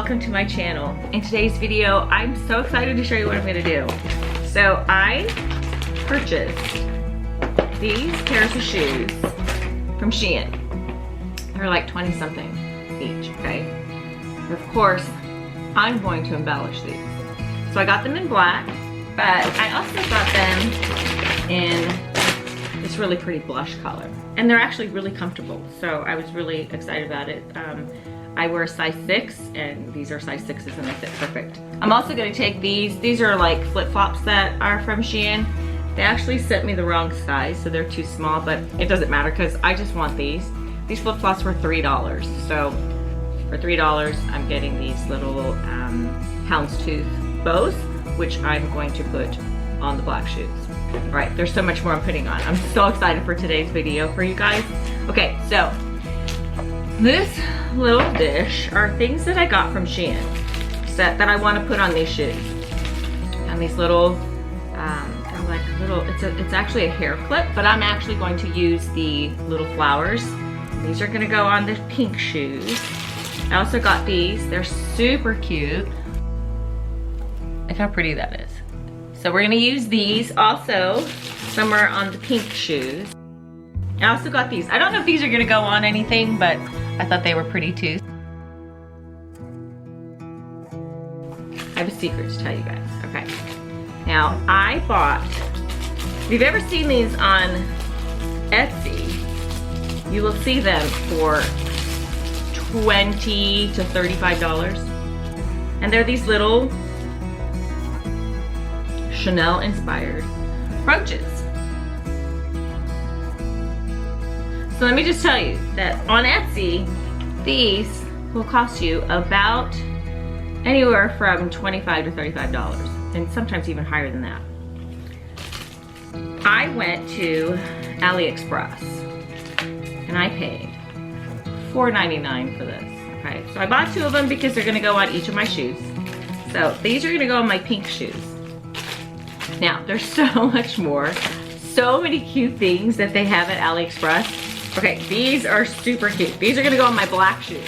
welcome to my channel. In today's video, I'm so excited to show you what I'm gonna do. So I purchased these pairs of shoes from Shein. They're like 20 something each, okay? Of course, I'm going to embellish these. So I got them in black, but I also got them in this really pretty blush color. And they're actually really comfortable, so I was really excited about it. I wear a size 6, and these are size 6s and they fit perfect. I'm also gonna take these are like flip-flops that are from Shein. They actually sent me the wrong size, so they're too small, but it doesn't matter because I just want these. These flip-flops were $3, so for $3, I'm getting these little houndstooth bows, which I'm going to put on the black shoes. All right, there's so much more I'm putting on. I'm so excited for today's video for you guys. Okay, so this little dish are things that I got from Shein that I want to put on these shoes. And these little, they're like little, it's actually a hair clip, but I'm actually going to use the little flowers. These are gonna go on the pink shoes. I also got these, they're super cute. Look how pretty that is. So we're gonna use these also somewhere on the pink shoes. I also got these. I don't know if these are gonna go on anything, but I thought they were pretty too. I have a secret to tell you guys, okay? Now, I bought, if you've ever seen these on Etsy, you will see them for $20 to $35. And they're these little Chanel inspired brooches. So let me just tell you that on Etsy, these will cost you about anywhere from $25 to $35, and sometimes even higher than that. I went to AliExpress and I paid $4.99 for this, okay? So I bought 2 of them because they're gonna go on each of my shoes. So these are gonna go on my pink shoes. Now, there's so much more, so many cute things that they have at AliExpress. Okay, these are super cute. These are gonna go on my black shoes.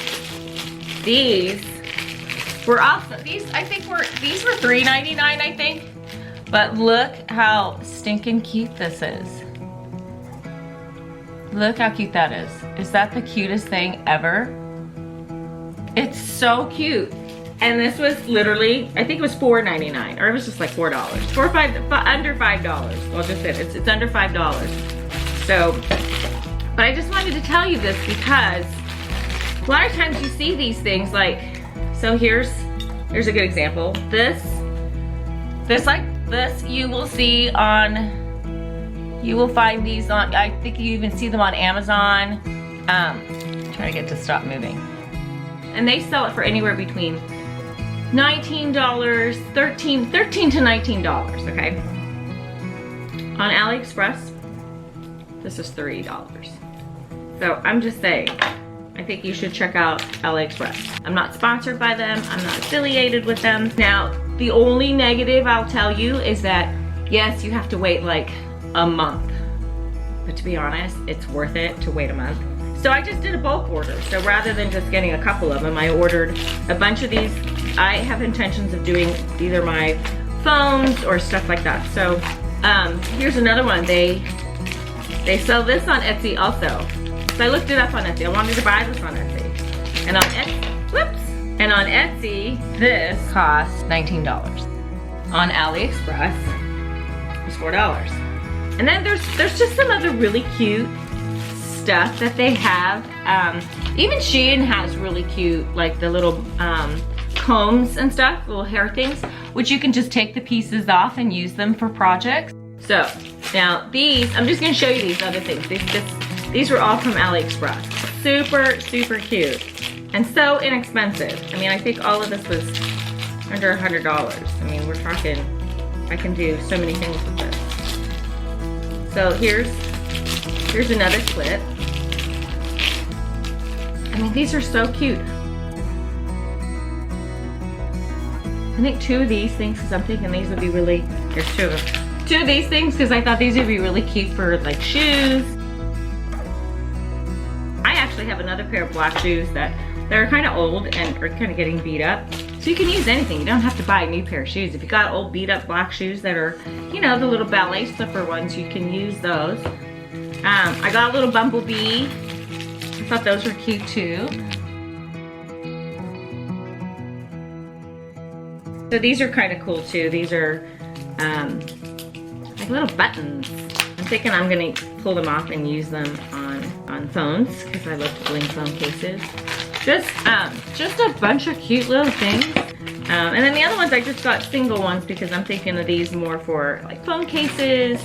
These were also, these were $3.99, I think. But look how stinking cute this is. Look how cute that is. Is that the cutest thing ever? It's so cute. And this was literally, I think it was $4.99, or it was just like $4. Under $5. Well, just it. It's under $5. So, but I just wanted to tell you this because a lot of times you see these things like, so here's a good example. This you will see on, you will find these on, I think you even see them on Amazon. I'm trying to get to stop moving. And they sell it for anywhere between $19, $13 to $19, okay? On AliExpress, this is $3. So I'm just saying, I think you should check out AliExpress. I'm not sponsored by them, I'm not affiliated with them. Now, the only negative I'll tell you is that, yes, you have to wait like a month. But to be honest, it's worth it to wait a month. So I just did a bulk order. So rather than just getting a couple of them, I ordered a bunch of these. I have intentions of doing either my phones or stuff like that. So here's another one. They sell this on Etsy also. So I looked it up on Etsy. I wanted to buy this on Etsy. And on Etsy, whoops. And on Etsy, this costs $19. On AliExpress, it's $4. And then there's just some other really cute stuff that they have. Even Shein has really cute, like the little combs and stuff, little hair things, which you can just take the pieces off and use them for projects. So now these, I'm just gonna show you these other things. These were all from AliExpress. Super, super cute. And so inexpensive. I mean, I think all of this was under $100. I mean, we're talking, I can do so many things with this. So here's another clip. I mean, these are so cute. I think 2 of these things, because I'm thinking these would be really, here's 2 of them. 2 of these things, because I thought these would be really cute for like shoes. I actually have another pair of black shoes that They're kind of old and are kind of getting beat up. So you can use anything. You don't have to buy a new pair of shoes. If you got old beat up black shoes that are, you know, the little ballet slipper ones, you can use those. I got a little bumblebee. I thought those were cute too. So these are kind of cool too. These are like little buttons. I'm thinking I'm gonna pull them off and use them on phones because I love to bling phone cases. Just a bunch of cute little things. And then the other ones I just got single ones because I'm thinking of these more for like phone cases.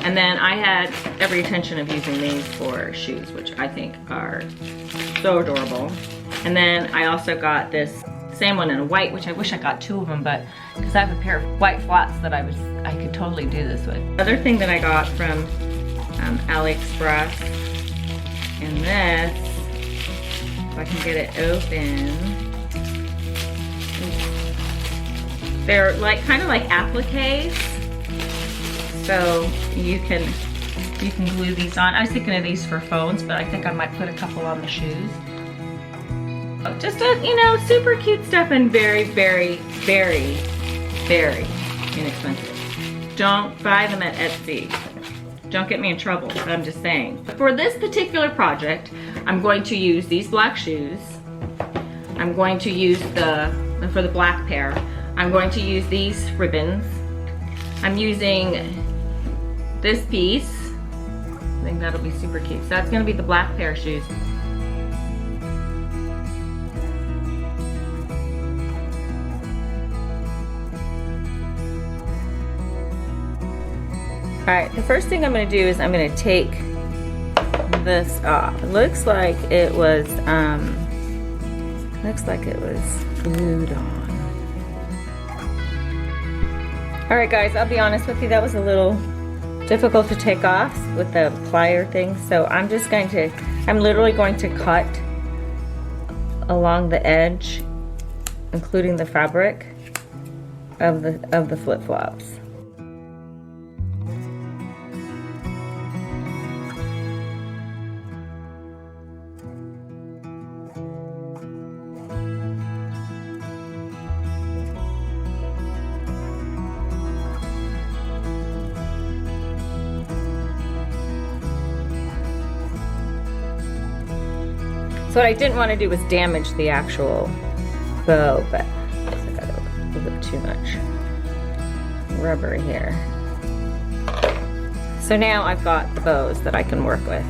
And then I had every intention of using these for shoes, which I think are so adorable. And then I also got this same one in white, which I wish I got 2 of them, but because I have a pair of white flats that I could totally do this with. Other thing that I got from AliExpress, and this, if I can get it open. They're like kind of like appliques, so you can glue these on. I was thinking of these for phones, but I think I might put a couple on the shoes. Just a, you know, super cute stuff and very, very, very, very inexpensive. Don't buy them at Etsy. Don't get me in trouble, but I'm just saying. For this particular project, I'm going to use these black shoes. I'm going to use for the black pair, I'm going to use these ribbons. I'm using this piece. I think that'll be super cute. So that's gonna be the black pair of shoes. All right, the first thing I'm gonna do is I'm gonna take this off. It looks like it was glued on. All right, guys, I'll be honest with you, that was a little difficult to take off with the plier thing. So I'm literally going to cut along the edge, including the fabric of the flip-flops. So what I didn't want to do was damage the actual bow, but I guess I got a little bit too much rubber here. So now I've got the bows that I can work with.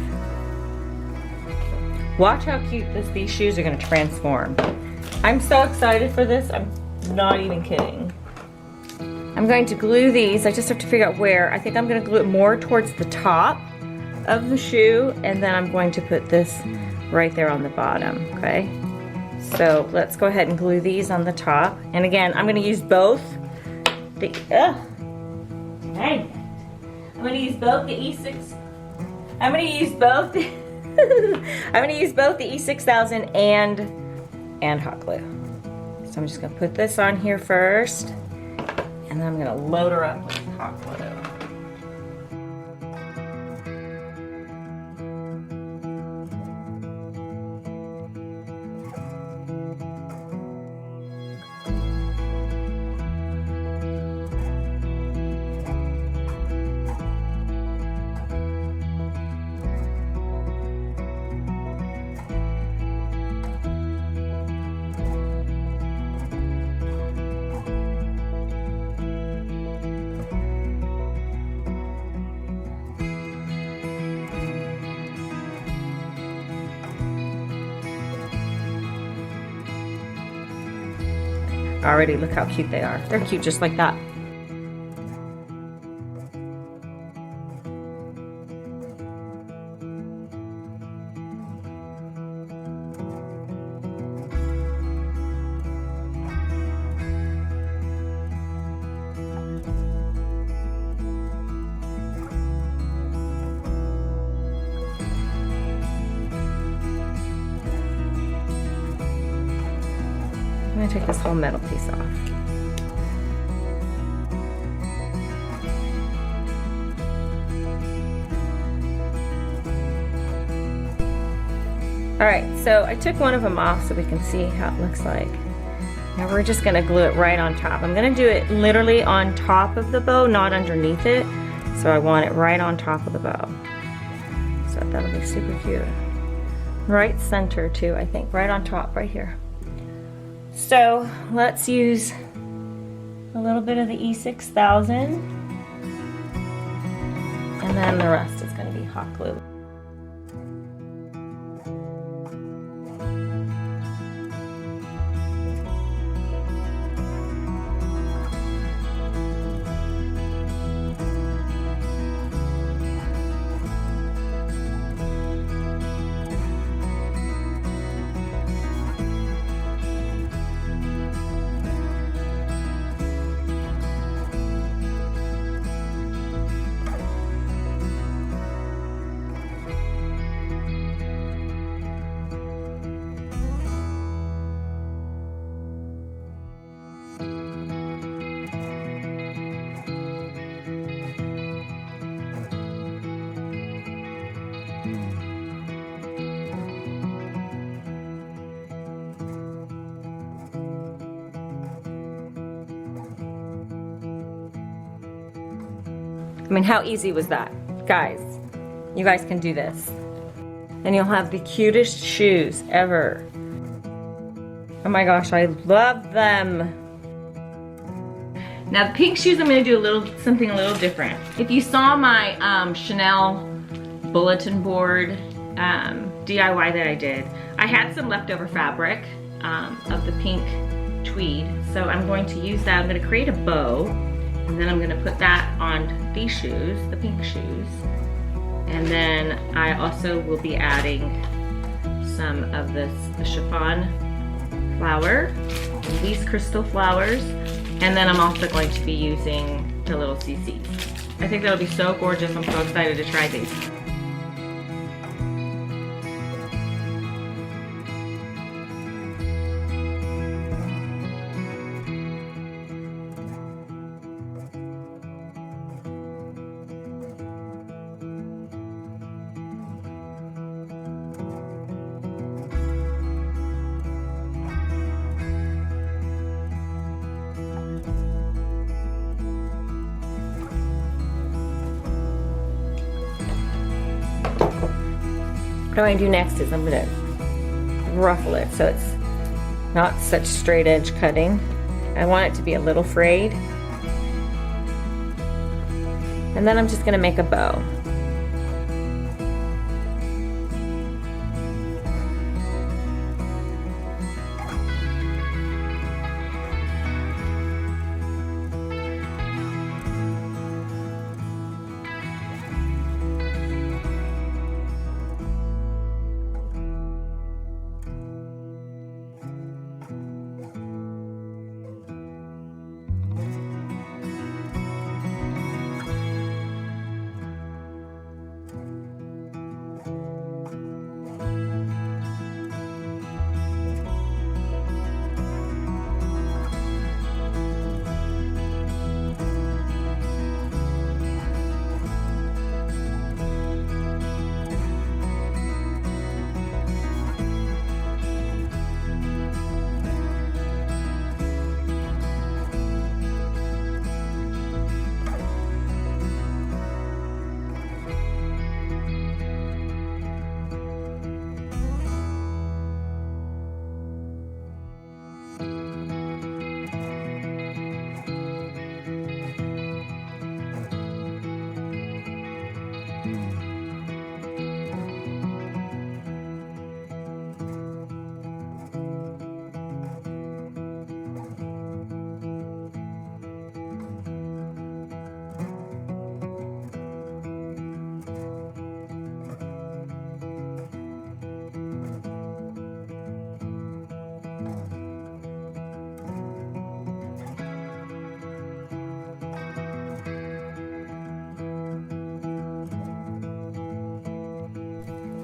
Watch how cute these shoes are going to transform. I'm so excited for this, I'm not even kidding. I'm going to glue these, I just have to figure out where. I think I'm going to glue it more towards the top of the shoe, and then I'm going to put this right there on the bottom, okay? So let's go ahead and glue these on the top. And again, I'm gonna use both the, I'm gonna use both the E6, I'm gonna use both the, I'm gonna use both the E6000 and hot glue. So I'm just gonna put this on here first, and then I'm gonna load her up with hot glue. Already, look how cute they are. They're cute just like that. I'm gonna take this whole metal piece off. All right, so I took one of them off so we can see how it looks like. Now we're just gonna glue it right on top. I'm gonna do it literally on top of the bow, not underneath it. So I want it right on top of the bow. So that'll be super cute. Right center too, I think, right on top, right here. So let's use a little bit of the E6000. And then the rest is gonna be hot glue. I mean, how easy was that? Guys, you guys can do this. And you'll have the cutest shoes ever. Oh my gosh, I love them. Now the pink shoes, I'm gonna do something a little different. If you saw my Chanel bulletin board DIY that I did, I had some leftover fabric of the pink tweed. So I'm going to use that. I'm gonna create a bow, and then I'm gonna put that on these shoes, the pink shoes. And then I also will be adding some of the chiffon flower, these crystal flowers, and then I'm also going to be using the little CCs. I think that'll be so gorgeous. I'm so excited to try these. What I'm going to do next is I'm going to ruffle it so it's not such straight edge cutting. I want it to be a little frayed. And then I'm just going to make a bow.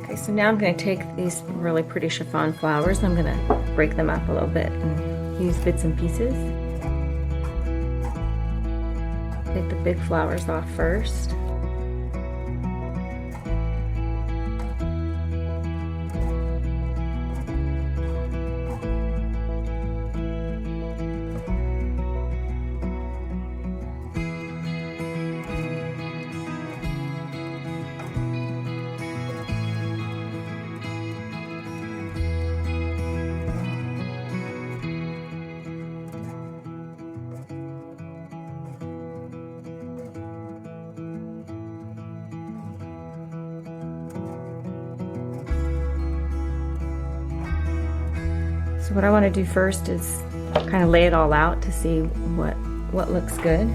Okay, so now I'm going to take these really pretty chiffon flowers and I'm going to break them up a little bit and use bits and pieces. Take the big flowers off first. So what I want to do first is kind of lay it all out to see what looks good.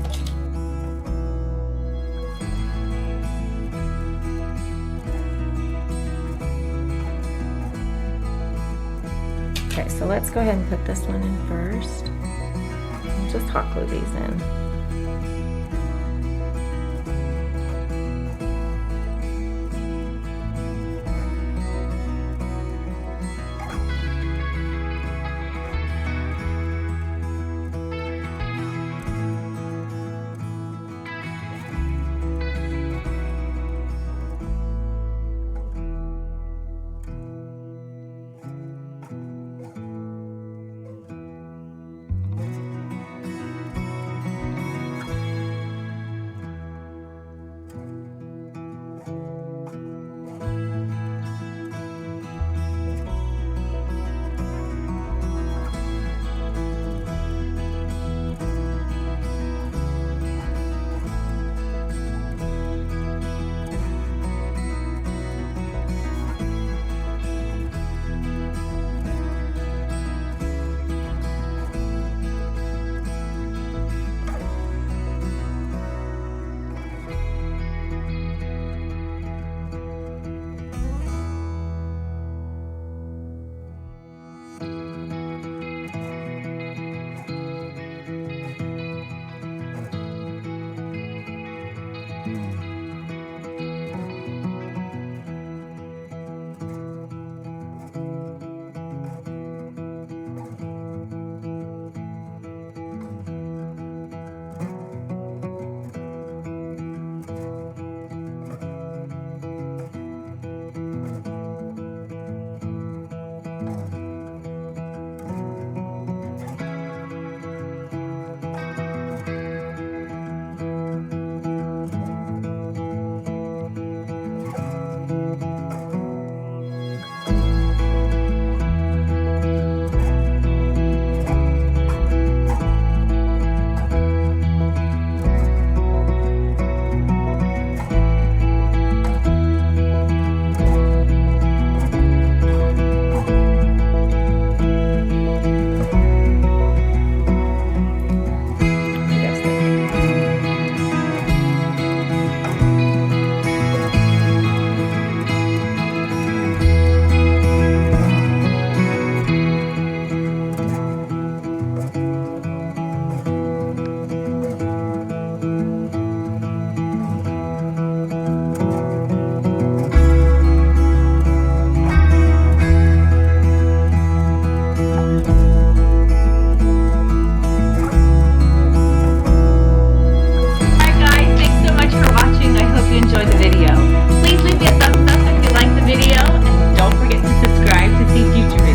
Okay, so let's go ahead and put this one in first. I'll just hot glue these in. Please leave me a thumbs up if you like the video, and don't forget to subscribe to see future videos.